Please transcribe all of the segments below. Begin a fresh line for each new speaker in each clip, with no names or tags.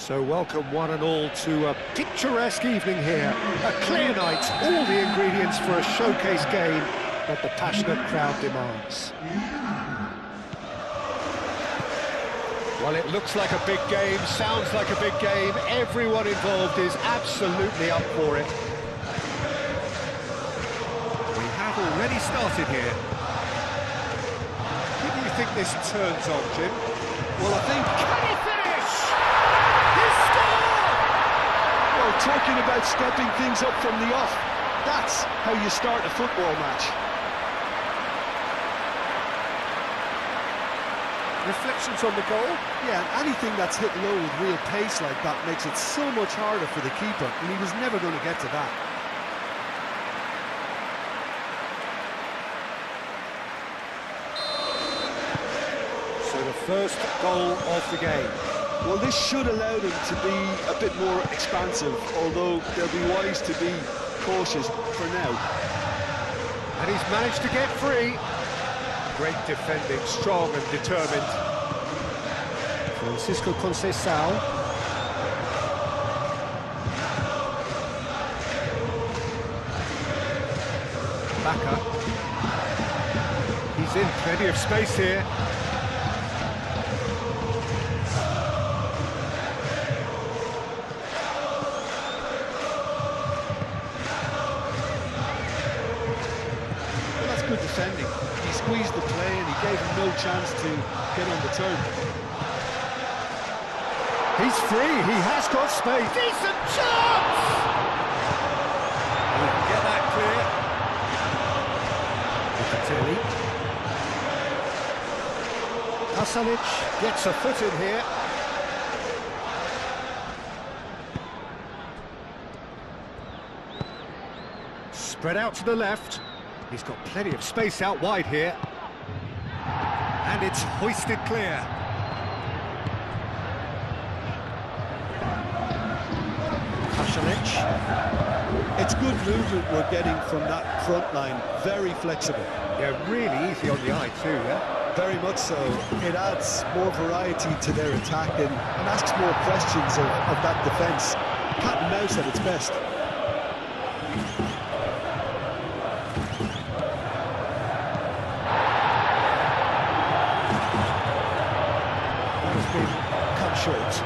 So welcome one and all to a picturesque evening here. A clear night, all the ingredients for a showcase game that the passionate crowd demands. Well, it looks like a big game, sounds like a big game. Everyone involved is absolutely up for it. We have already started here. Who do you think this turns on, Jim?
Well, I think...
Can he finish? He scored!
Well, talking about stepping things up from the off, that's how you start a football match.
Reflections on the goal?
Yeah, and anything that's hit low with real pace like that makes it so much harder for the keeper, and he was never going to get to that.
So the first goal of the game.
Well, this should allow them to be a bit more expansive, although they'll be wise to be cautious for now.
And he's managed to get free. Great defending, strong and determined. Francisco Conceição. Bacca. He's in plenty of space here.
Well, that's good defending. He squeezed the play and he gave him no chance to get on the turn.
He's free, he has got space. Decent chance! And we can get that clear. Locatelli. Pasalic gets a foot in here. Spread out to the left. He's got plenty of space out wide here. And it's hoisted clear.
It's good movement we're getting from that front line, very flexible.
Yeah, really easy on the eye too, yeah?
Very much so. It adds more variety to their attack and asks more questions of that defence. Cat and mouse at its best.
That has been cut short.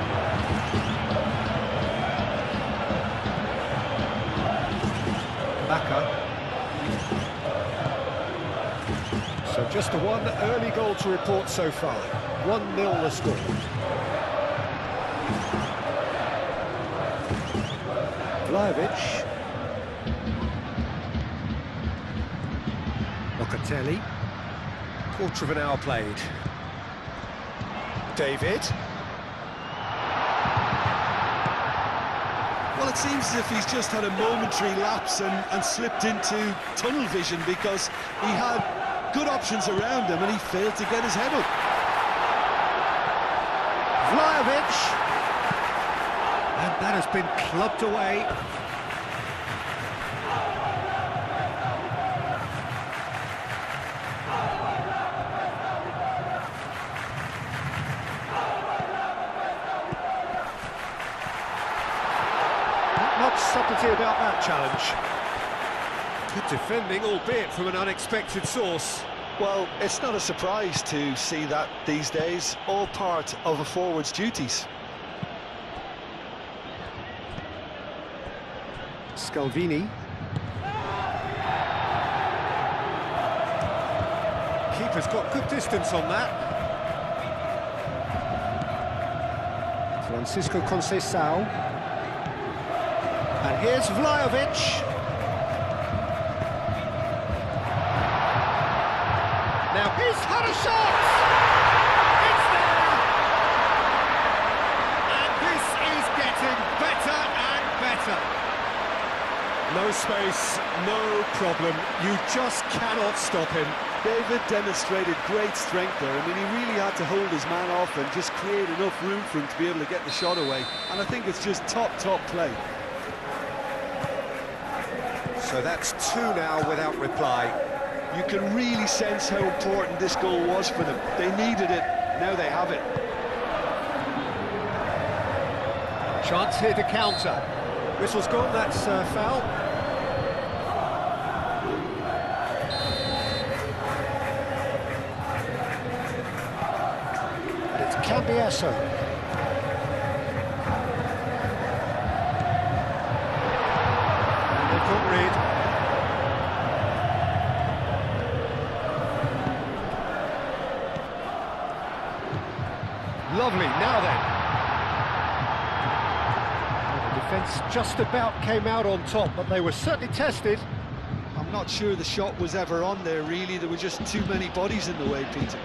So just the one early goal to report so far. 1-0 the score. Vlahovic. Locatelli. Quarter of an hour played. David.
Well, it seems as if he's just had a momentary lapse and slipped into tunnel vision because he had good options around him and he failed to get his head up.
Vlahovic. And that has been clubbed away. Not much subtlety about that challenge. Good defending, albeit from an unexpected source.
Well, it's not a surprise to see that these days, all part of a forward's duties.
Scalvini. Keeper's got good distance on that. Francisco Conceição. And here's Vlahovic. Now he's had a shot! It's there! And this is getting better and better. No space, no problem. You just cannot stop him.
David demonstrated great strength there. I mean, he really had to hold his man off and just create enough room for him to be able to get the shot away. And I think it's just top play.
So that's 2 now without reply.
You can really sense how important this goal was for them. They needed it, now they have it.
Chance here to counter. Whistle's gone, that's foul. And it's Cambiasso. And they've got rid. Lovely, now then. Defence just about came out on top, but they were certainly tested.
I'm not sure the shot was ever on there, really. There were just too many bodies in the way, Peter.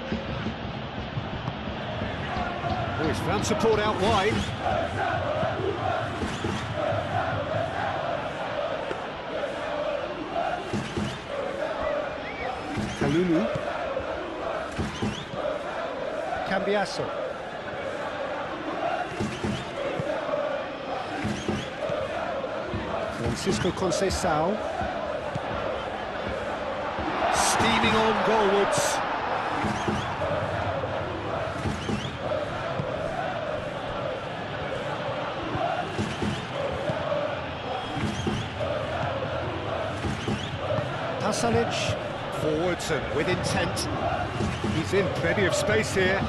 Oh, he's found support out wide. Kalulu. Cambiasso. Francisco Conceição. Steaming on goalwards. Pasalic. Forwards and with intent. He's in plenty of space here.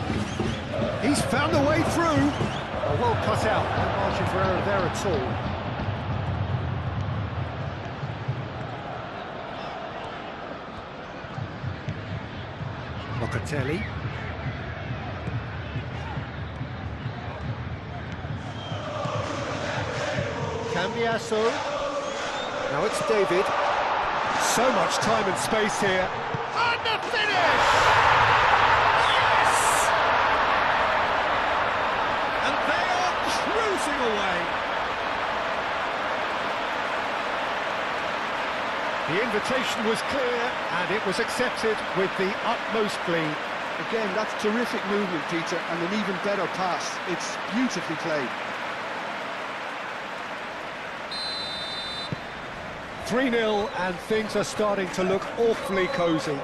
He's found a way through. Oh, well cut out. No margin for error there at all. Locatelli. Cambiasso. Now it's David. So much time and space here. And the finish! Yes! And they are cruising away. The invitation was clear, and it was accepted with the utmost glee.
Again, that's terrific movement, Peter, and an even better pass. It's beautifully played.
3-0, and things are starting to look awfully cosy.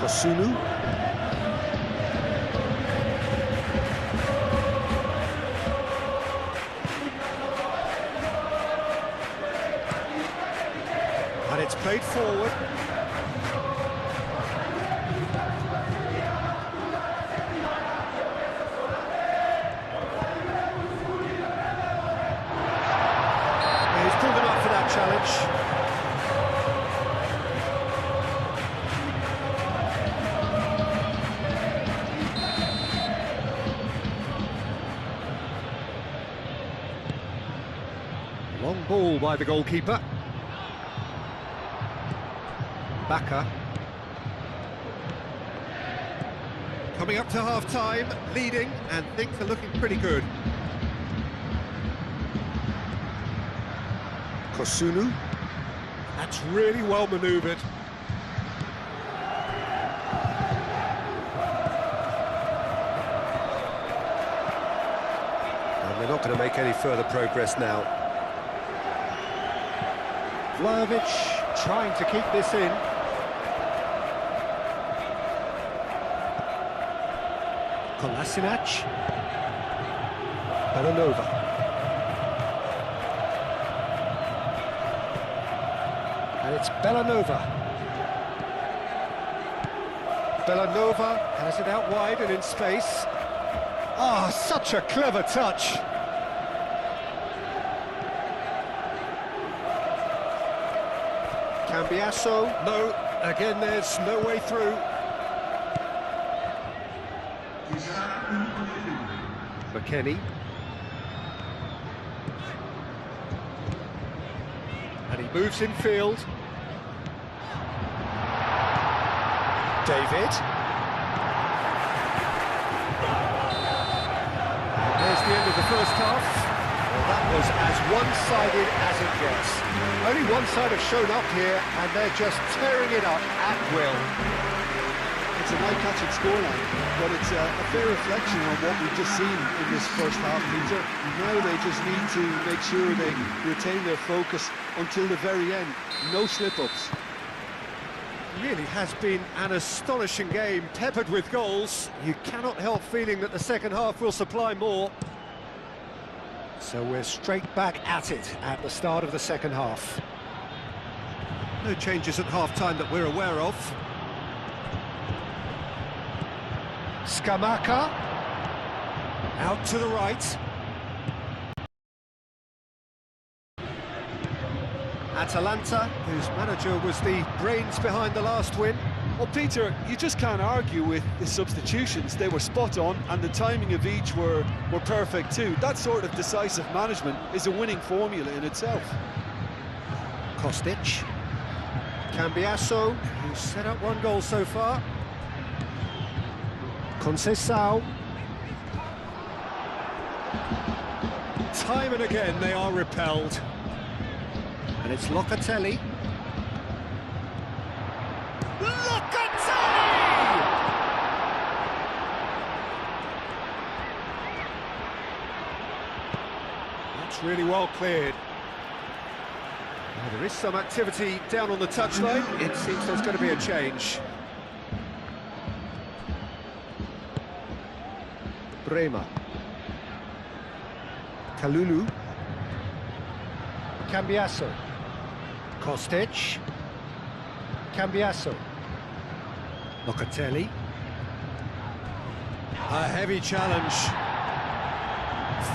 Kosunu.
And it's played forward. He's pulled him up for that challenge. Long ball by the goalkeeper. Baka. Coming up to half-time, leading, and things are looking pretty good.
Kosunu.
That's really well manoeuvred. And they're not going to make any further progress now. Vlahovic trying to keep this in. Kolasinac. Belanova. And it's Belanova. Belanova has it out wide and in space. Ah, such a clever touch. Cambiasso, no, again there's no way through. McKennie. And he moves in field. David. And there's the end of the first half. Well, that was as one-sided as it gets. Only one side have shown up here, and they're just tearing it up at will.
It's an eye-catching scoreline, but it's a fair reflection on what we've just seen in this first half, Peter. Now they just need to make sure they retain their focus until the very end. No slip-ups.
Really has been an astonishing game, peppered with goals. You cannot help feeling that the second half will supply more. So we're straight back at it at the start of the second half. No changes at half-time that we're aware of. Skamaka. Out to the right. Atalanta, whose manager was the brains behind the last win.
Well, Peter, you just can't argue with the substitutions. They were spot on, and the timing of each were perfect too. That sort of decisive management is a winning formula in itself.
Kostic. Cambiasso, who's set up one goal so far. Conceição. Time and again they are repelled. And it's Locatelli. Locatelli! That's really well cleared. Now, there is some activity down on the touchline. It seems there's going to be a change. Bremer. Kalulu. Cambiasso. Kostic. Cambiasso. Locatelli. A heavy challenge.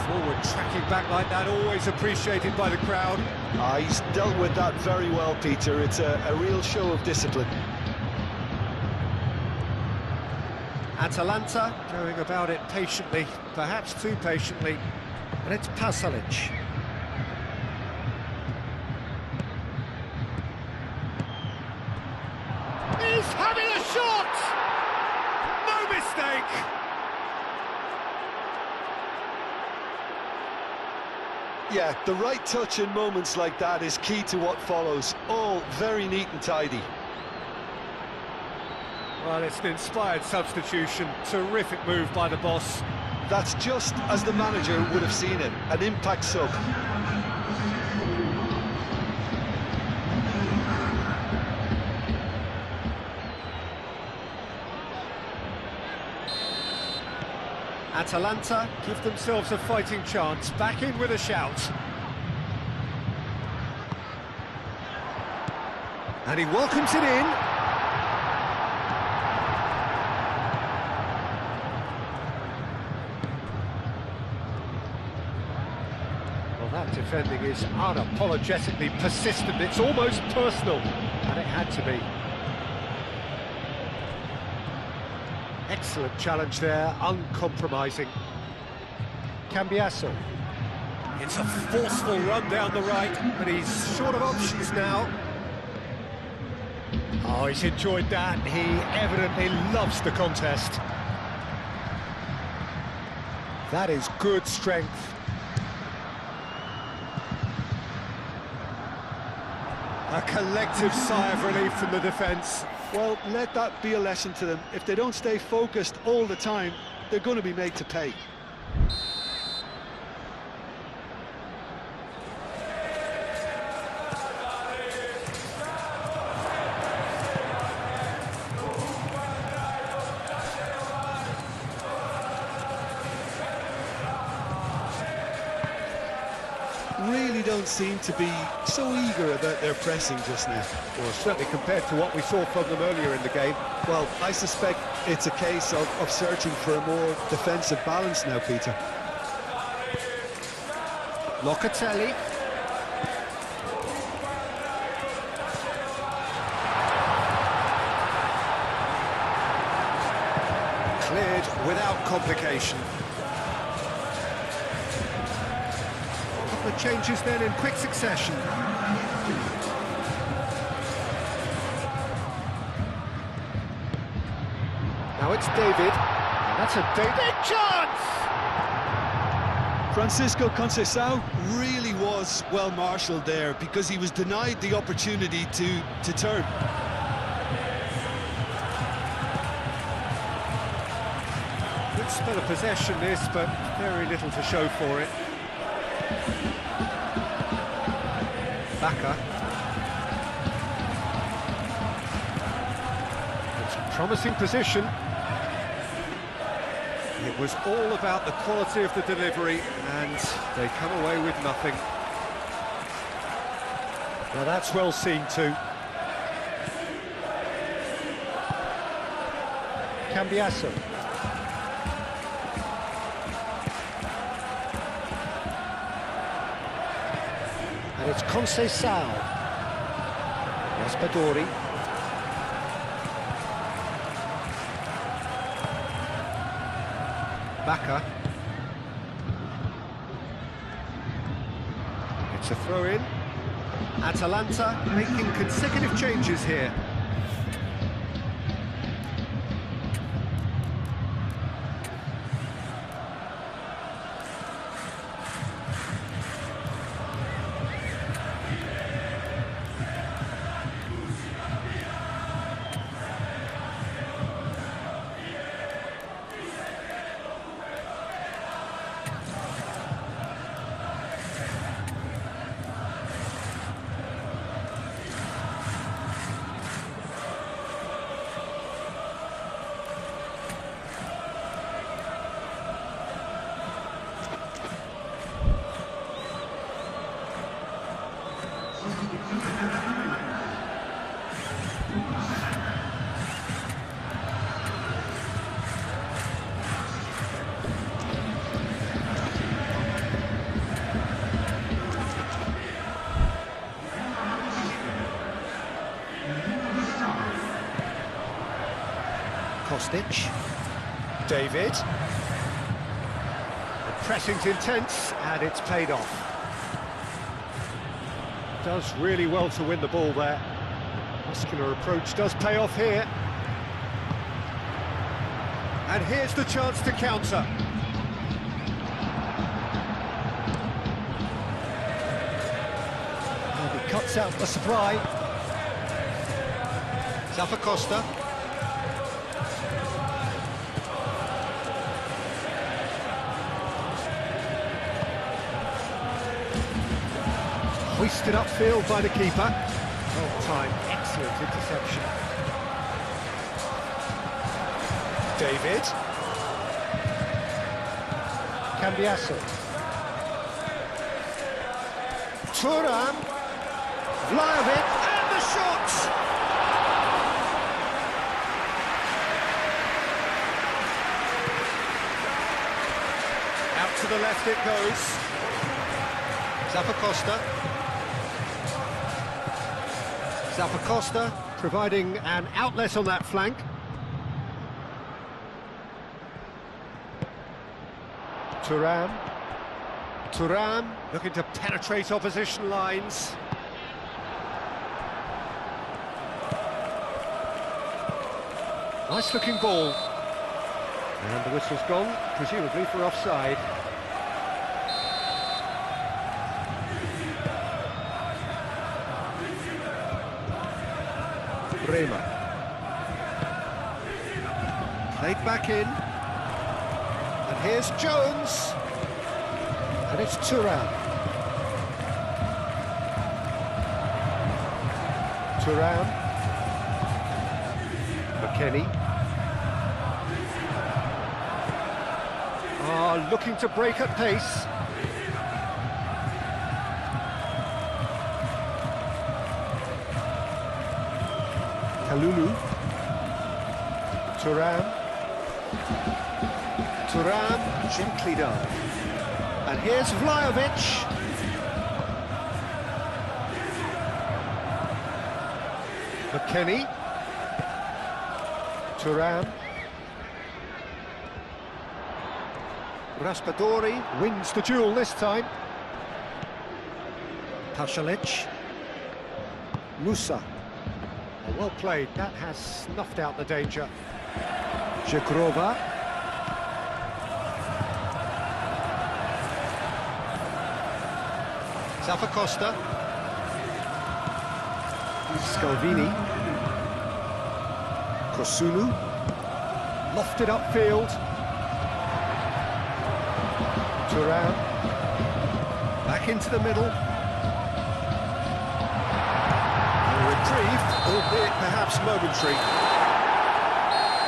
Forward tracking back like that, always appreciated by the crowd.
He's dealt with that very well, Peter. It's a real show of discipline.
Atalanta going about it patiently, perhaps too patiently. And it's Pasalic. He's having a shot! No mistake!
Yeah, the right touch in moments like that is key to what follows. All very neat and tidy.
Well, it's an inspired substitution. Terrific move by the boss.
That's just as the manager would have seen it, an impact sub.
Atalanta give themselves a fighting chance, back in with a shout. And he welcomes it in. Well, that defending is unapologetically persistent, it's almost personal, and it had to be. Excellent challenge there, uncompromising. Cambiasso. It's a forceful run down the right, but he's short of options now. Oh, he's enjoyed that. He evidently loves the contest. That is good strength. A collective sigh of relief from the defence.
Well, let that be a lesson to them. If they don't stay focused all the time, they're going to be made to pay. Really don't seem to be so eager about their pressing just now.
Well, certainly compared to what we saw from them earlier in the game.
Well, I suspect it's a case of searching for a more defensive balance now, Peter.
Locatelli. Cleared without complication. The changes then in quick succession. Now it's David, and that's a David chance!
Francisco Conceição really was well marshalled there because he was denied the opportunity to turn.
Good spell of possession this, but very little to show for it. Baka. Promising position. It was all about the quality of the delivery, and they come away with nothing. Now that's well seen too. Cambiasso. And it's Conceição. Raspadori. Bacca. It's a throw-in. Atalanta making consecutive changes here. Kostic. David. The pressing's intense, and it's paid off. Does really well to win the ball there. Muscular approach does pay off here. And here's the chance to counter. And he cuts out the supply. Zappacosta. Hoisted upfield by the keeper. Well timed, excellent interception. David. Cambiasso. Thuram. Vlahovic, and the shot! Out to the left it goes. Zappacosta. Zappacosta providing an outlet on that flank. Thuram. Thuram looking to penetrate opposition lines. Nice looking ball. And the whistle's gone, presumably for offside. Bremer. Played back in. And here's Jones. And it's Thuram. Thuram. McKennie. Looking to break at pace. Kalulu. Thuram. Thuram, gently done. And here's Vlahovic. McKennie. Thuram. Raspadori wins the duel this time. Pasalic. Musa. Well played, that has snuffed out the danger. Jegrova. Zappacosta. Scalvini. Kosunu. Lofted upfield. Thuram. Back into the middle. Reprieved, albeit perhaps momentary.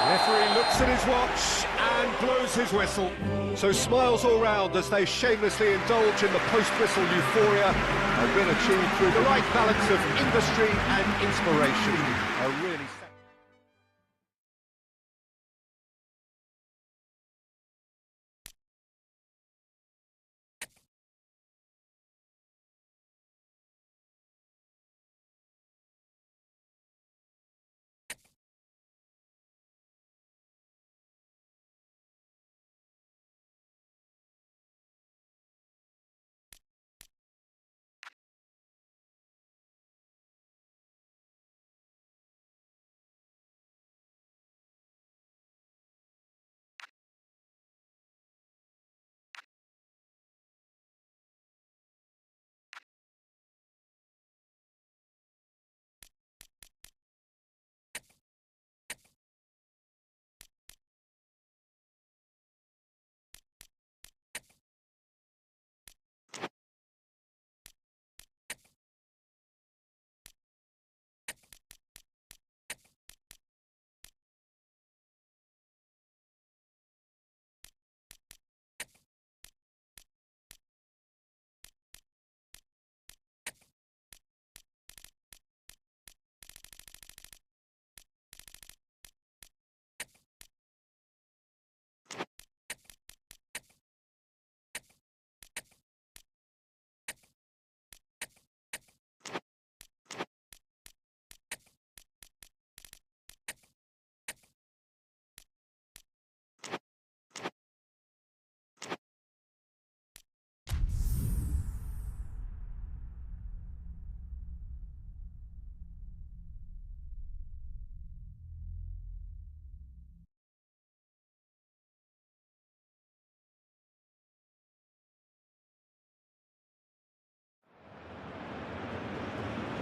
Referee looks at his watch and blows his whistle. So smiles all round as they shamelessly indulge in the post-whistle euphoria, a win achieved through the right balance of industry and inspiration. A really...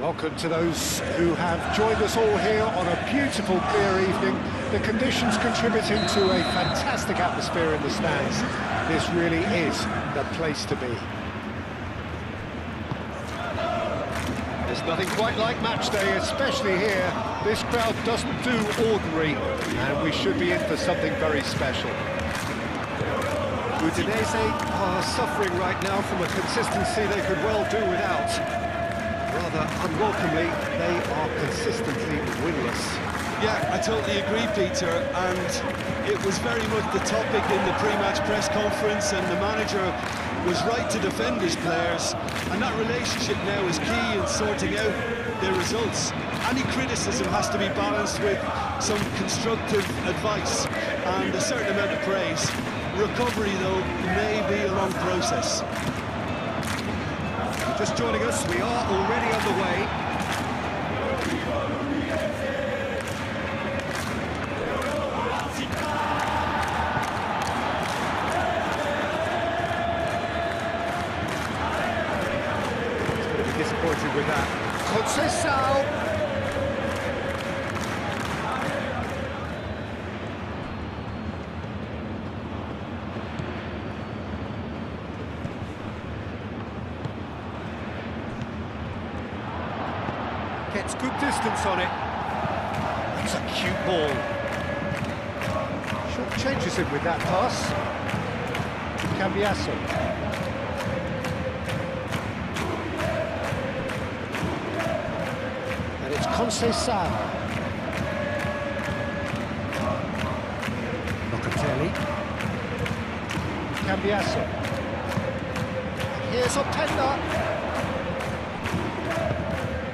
Welcome to those who have joined us all here on a beautiful, clear evening. The conditions contributing to a fantastic atmosphere in the stands. This really is the place to be. There's nothing quite like match day, especially here. This crowd doesn't do ordinary, and we should be in for something very special. Udinese are suffering right now from a consistency they could well do without. Rather unwelcomely, they are consistently winless.
Yeah, I totally agree, Peter, and it was very much the topic in the pre-match press conference, and the manager was right to defend his players, and that relationship now is key in sorting out their results. Any criticism has to be balanced with some constructive advice and a certain amount of praise. Recovery, though, may be a long process.
Just joining us, we are already underway. Going to be disappointed with that. Conceição! Gets good distance on it. It's a cute ball. Short changes him with that pass. Cambiasso. And it's Conceição. Locatelli. Cambiasso. Here's Openda.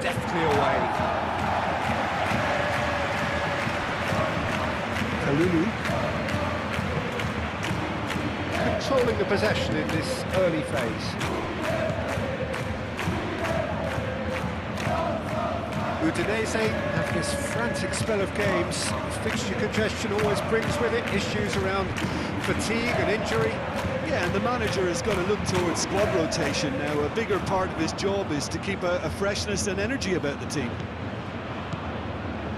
Deftly away. Kalulu. Controlling the possession in this early phase. Udinese have this frantic spell of games. Fixture congestion always brings with it issues around fatigue and injury.
Yeah, and the manager is going to look towards squad rotation now. A bigger part of his job is to keep a freshness and energy about the team.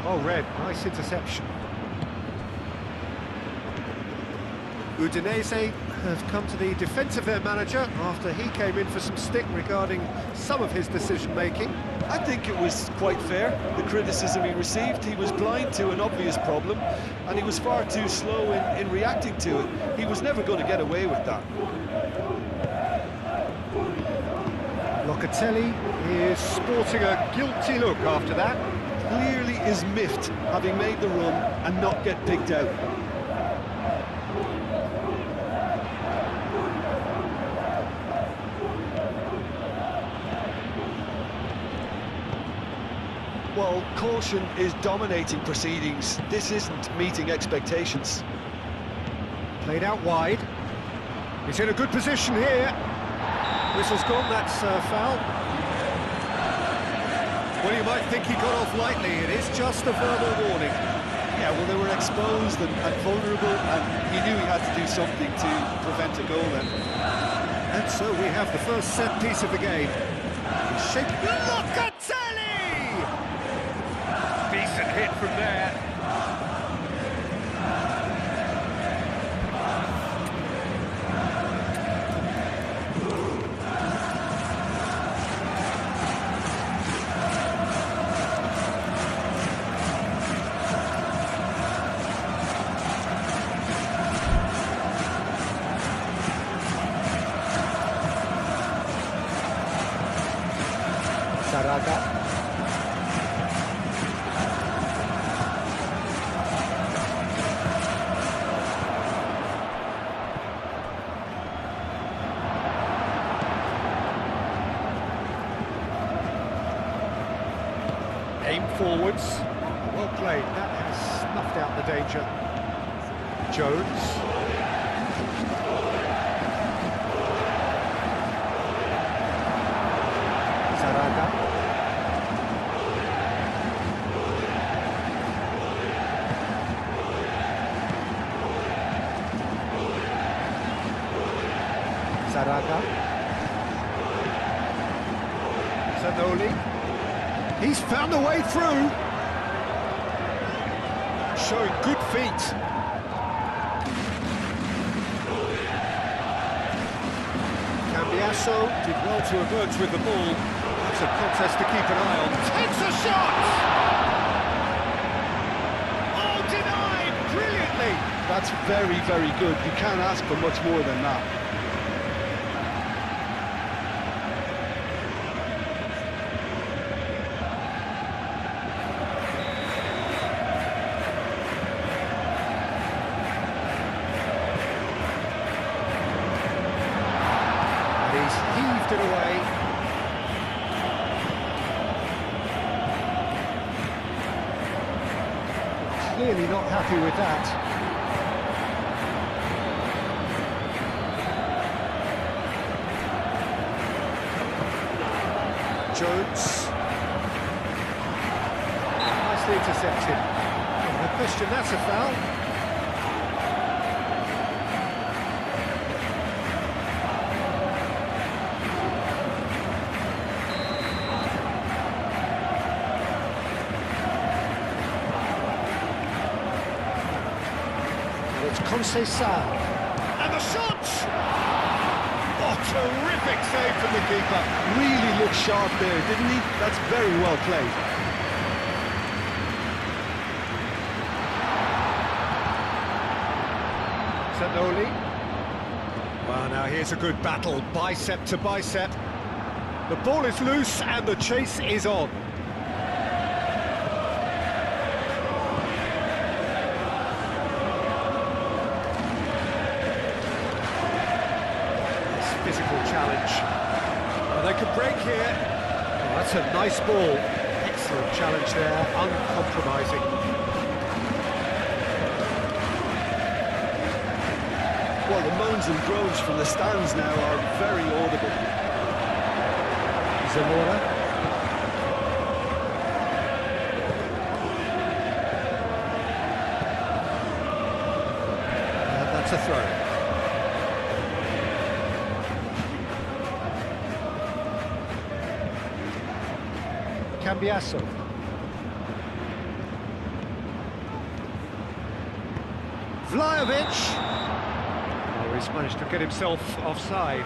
Oh, Red, nice interception. Udinese have come to the defence of their manager after he came in for some stick regarding some of his decision-making.
I think it was quite fair, the criticism he received. He was blind to an obvious problem, and he was far too slow in reacting to it. He was never going to get away with that.
Locatelli is sporting a guilty look after that.
Clearly is miffed, having made the run and not get picked out. Well, caution is dominating proceedings. This isn't meeting expectations.
Played out wide. He's in a good position here. Whistle's gone, that's foul. Well, you might think he got off lightly. It is just a verbal warning.
Yeah, well, they were exposed and vulnerable, and he knew he had to do something to prevent a goal then.
And so we have the first set piece of the game. He's shaking. Locatelli! Decent hit from there. Saraga. Aim forwards. Well played. That has snuffed out the danger. Jones. Saraga. Saraga. Zanoli. He's found a way through. Showing good feet. Cambiasso did well to emerge with the ball. That's a contest to keep an eye on. Takes a shot! Oh, denied brilliantly!
That's very, very good. You can't ask for much more than that.
He's heaved it away. Clearly not happy with that. Jones. Nicely intercepted. No question, that's a foul. It's Conceição. And the shot! Oh, terrific save from the keeper.
Really looked sharp there, didn't he? That's very well played.
Zanoli. Well, now here's a good battle, bicep to bicep. The ball is loose and the chase is on. Physical challenge. Well, they could break here. Oh, that's a nice ball. Excellent challenge there, uncompromising.
Well, the moans and groans from the stands now are very audible.
Zamora. That's a throw. Cambiasso. Vlahovic. Oh, he's managed to get himself offside.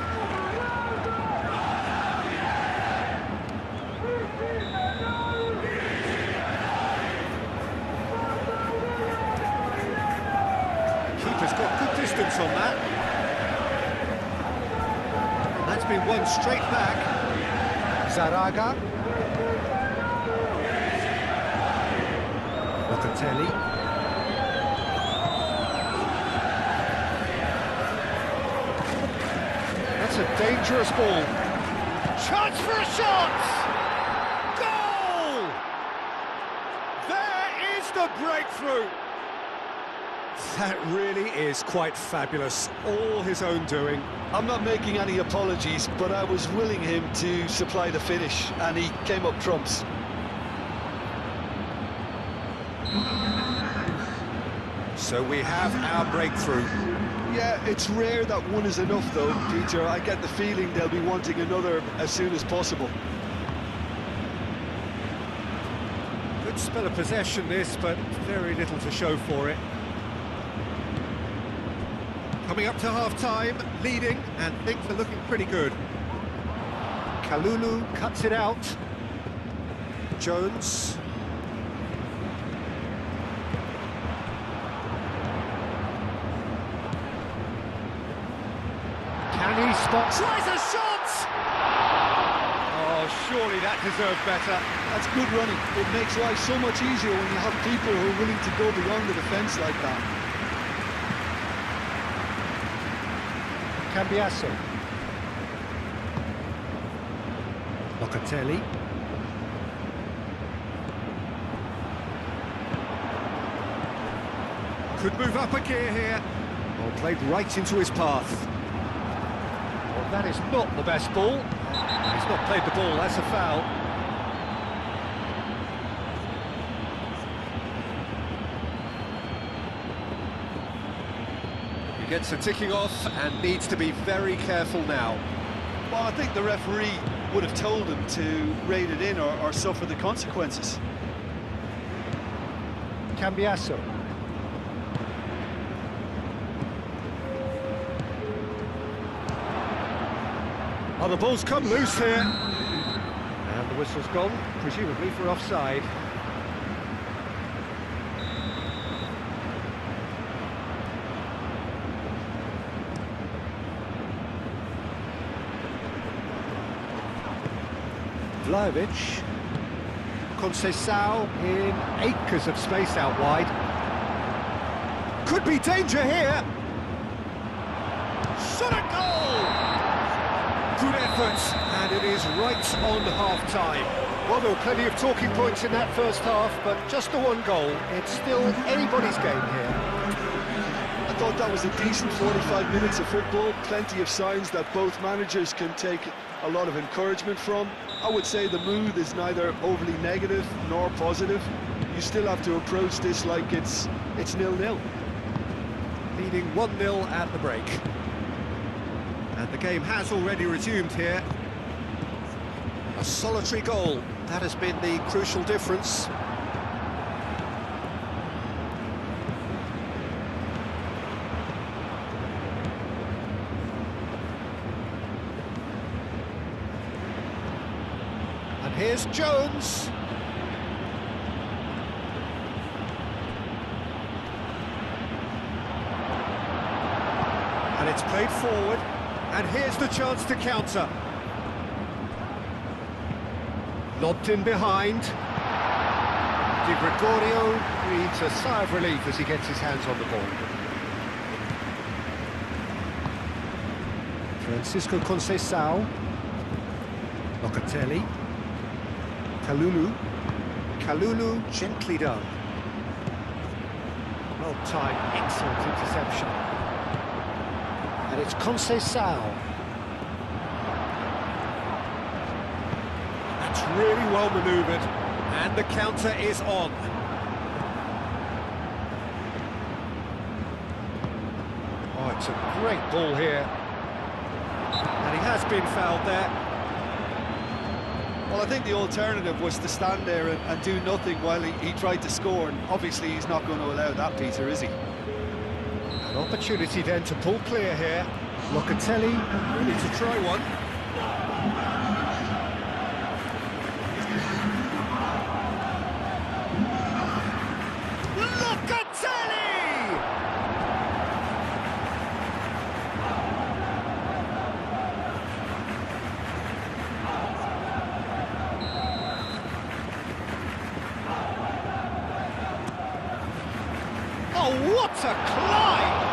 Keeper's got good distance on that. That's been won straight back. Zaraga. Locatelli. That's a dangerous ball. Chance for a shot! Goal! There is the breakthrough! That really is quite fabulous, all his own doing.
I'm not making any apologies, but I was willing him to supply the finish, and he came up trumps.
So we have our breakthrough.
Yeah, it's rare that one is enough though, Peter. I get the feeling they'll be wanting another as soon as possible.
Good spell of possession this, but very little to show for it. Coming up to half-time, leading, and things are looking pretty good. Kalulu cuts it out. Jones. Can he spot? Tries a shot! Oh, surely that deserved better.
That's good running. It makes life so much easier when you have people who are willing to go beyond the defence like that.
Cambiasso. Locatelli. Could move up a gear here. Well, played right into his path. Well, that is not the best ball. He's not played the ball, that's a foul. He gets a ticking off and needs to be very careful now.
Well, I think the referee would have told him to rate it in or suffer the consequences.
Cambiasso. Oh, the ball's come loose here. And the whistle's gone, presumably for offside. Vlahovic. Conceição in acres of space out wide. Could be danger here. Shot at goal! Good effort, and it is right on half-time. Well, there were plenty of talking points in that first half, but just the one goal. It's still anybody's game here.
I thought that was a decent 45 minutes of football. Plenty of signs that both managers can take a lot of encouragement from. I would say the mood is neither overly negative nor positive. You still have to approach this like it's 0-0.
Leading 1-0 at the break. And the game has already resumed here. A solitary goal, that has been the crucial difference. And here's Jones. And it's played forward. And here's the chance to counter. Lobbed in behind. Di Gregorio breathes a sigh of relief as he gets his hands on the ball. Francisco Conceição. Locatelli. Kalulu. Kalulu, gently done. Well timed, excellent interception. And it's Conceição. That's really well manoeuvred, and the counter is on. Oh, it's a great ball here. And he has been fouled there.
Well, I think the alternative was to stand there and do nothing while he tried to score, and obviously he's not going to allow that, Peter, is he?
And An opportunity then to pull clear here. Locatelli ready to try one. Locatelli! Oh, what a climb!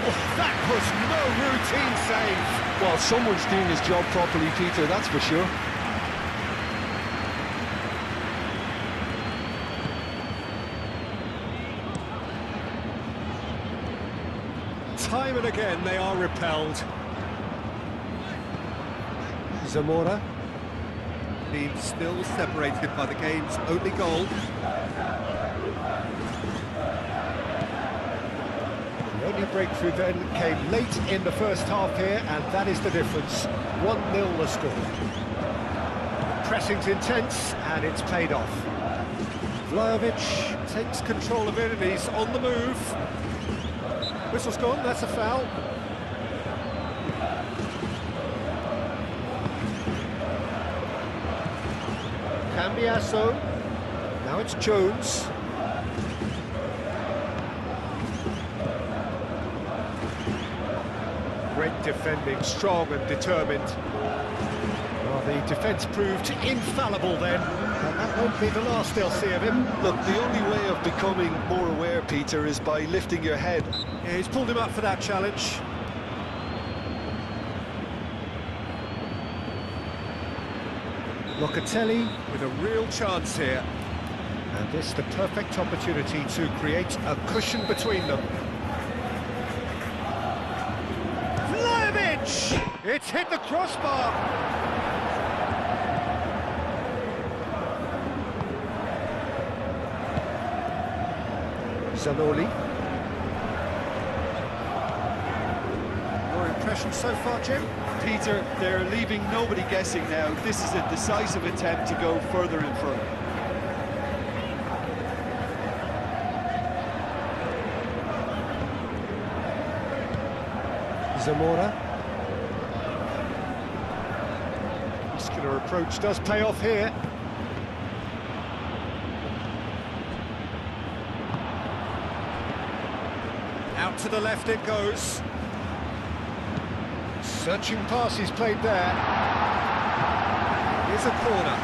Oh, that was no routine save.
Well, someone's doing his job properly, Peter, that's for sure.
Time and again they are repelled. Zamora. Being still separated by the game's only goal. The only breakthrough then came late in the first half here, and that is the difference. 1-0 the score. Pressing's intense, and it's paid off. Vlahovic takes control of it, and he's on the move. Whistle's gone, that's a foul. Cambiasso. Now it's Jones. Great defending, strong and determined. Well, the defence proved infallible then, and that won't be the last they'll see of him.
Look, the only way of becoming more aware, Peter, is by lifting your head.
Yeah, he's pulled him up for that challenge. Locatelli with a real chance here. And this the perfect opportunity to create a cushion between them. Vlahovic! It's hit the crossbar! Zanoli. Your impression so far, Jim?
Peter, they're leaving nobody guessing now. This is a decisive attempt to go further in front.
Zamora. Muscular approach does pay off here. Out to the left it goes. Searching pass he's played there. Here's a corner.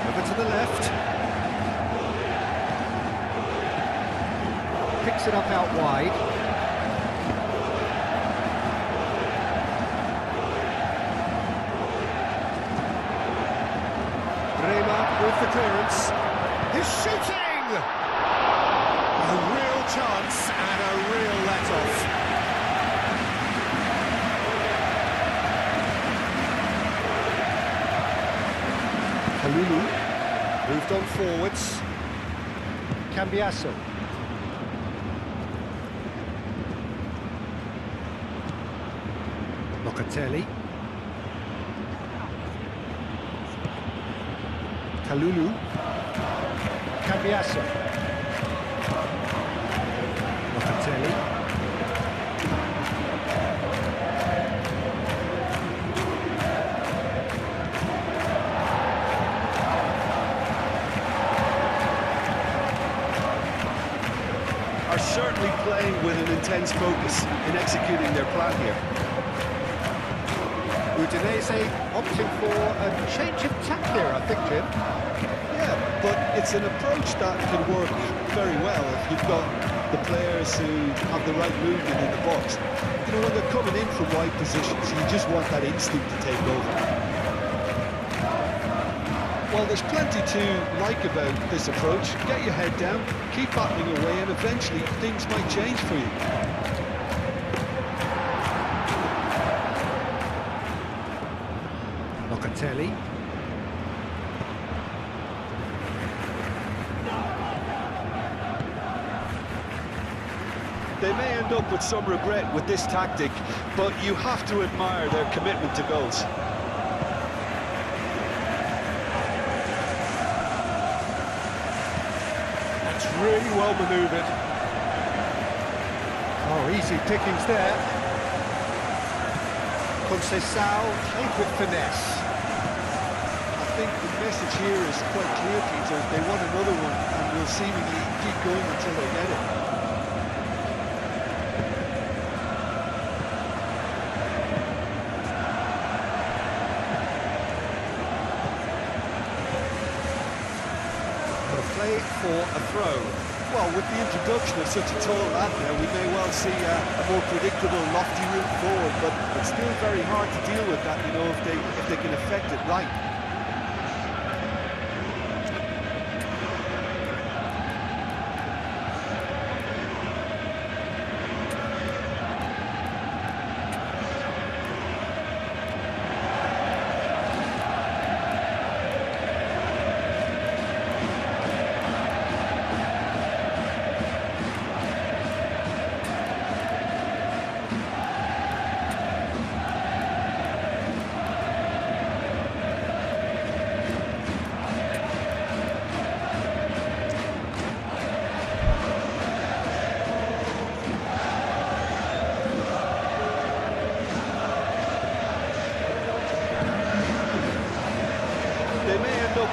Over to the left. Picks it up out wide. With the clearance, he's shooting! A real chance and a real let-off. Kalulu moved on forwards. Cambiasso. Locatelli. Kalulu. Cambiasso. Locatelli.
Are certainly playing with an intense focus in executing their plan here.
Udinese opting for a change of tack here, I think, Jim.
Yeah, but it's an approach that can work very well if you've got the players who have the right movement in the box. You know, when they're coming in from wide positions, you just want that instinct to take over. Well, there's plenty to like about this approach. Get your head down, keep battling away, and eventually things might change for you.
Locatelli.
They may end up with some regret with this tactic, but you have to admire their commitment to goals.
That's really well manoeuvred. Oh, easy pickings there. Conceição played with finesse.
I think the message here is quite clear, Peter. They want another one and will seemingly keep going until they get it.
Play for a throw.
Well, with the introduction of such a tall lad now, we may well see a more predictable, lofty route forward, but it's still very hard to deal with that, you know, if they can affect it right.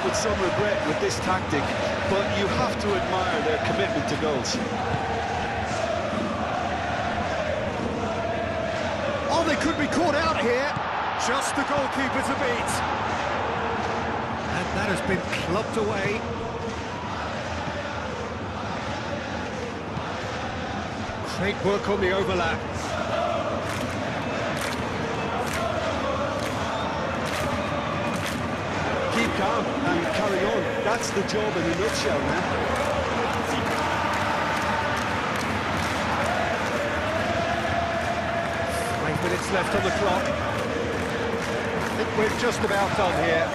With some regret with this tactic, but you have to admire their commitment to goals.
Oh, they could be caught out here. Just the goalkeeper to beat. And that has been clubbed away. Great work on the overlap.
Keep calm and carry on. That's the job in a nutshell, man.
5 minutes left on the clock. I think we're just about done here.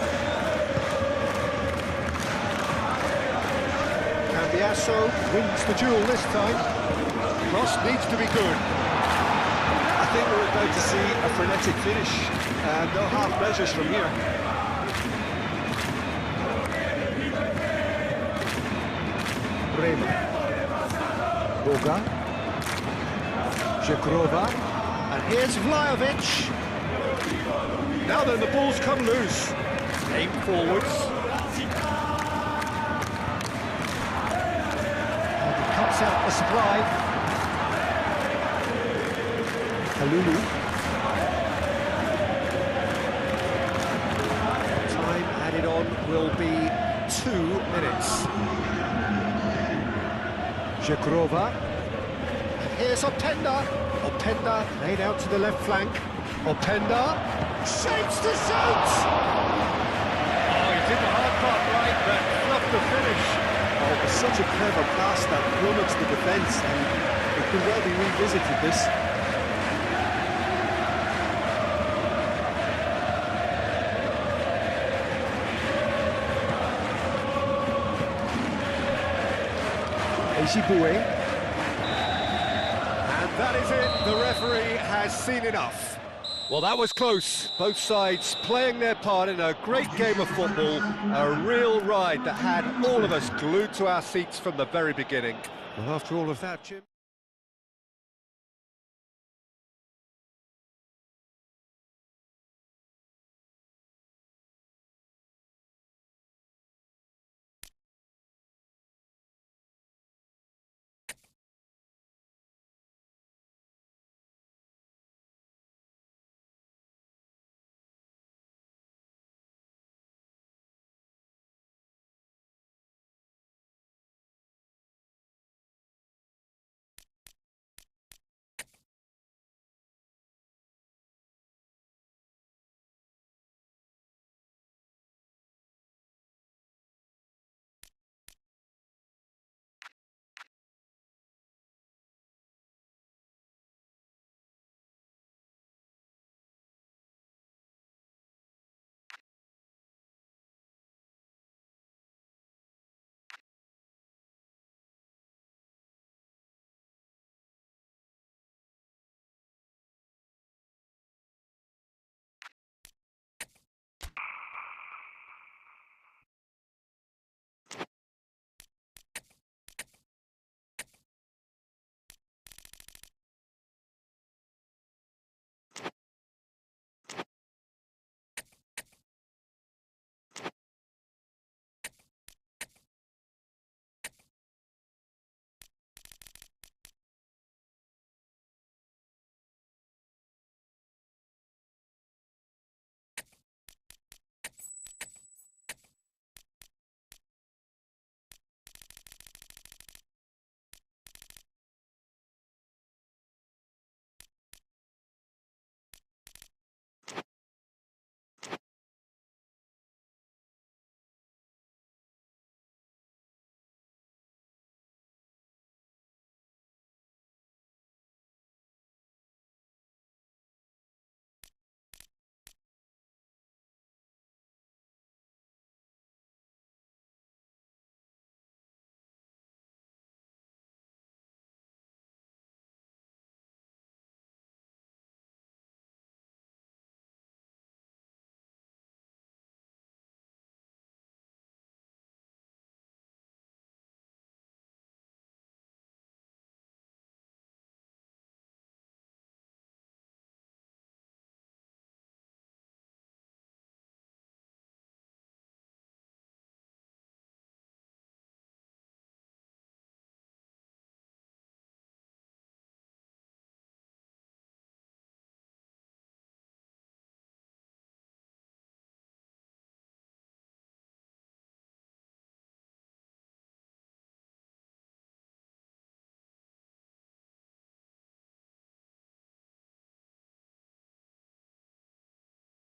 Cambiasso wins the duel this time. Cross needs to be good.
I think we're about to see a frenetic finish, and no half measures from here.
Boga, Żegrova, and here's Vlahovic. Now then, the ball's come loose. Aim forwards. And he cuts out the supply. Kalulu. Time added on will be 2 minutes. Żegrova. And here's Openda. Openda laid out to the left flank. Openda shapes to shoot! Oh, he did the hard part right, but fluffed the finish.
Oh, it was such a clever pass that plummets the defence, and it could well be revisited, this.
Ejibue. And that is it. The referee has seen enough. Well, that was close. Both sides playing their part in a great game of football. A real ride that had all of us glued to our seats from the very beginning. Well, after all of that, Jim...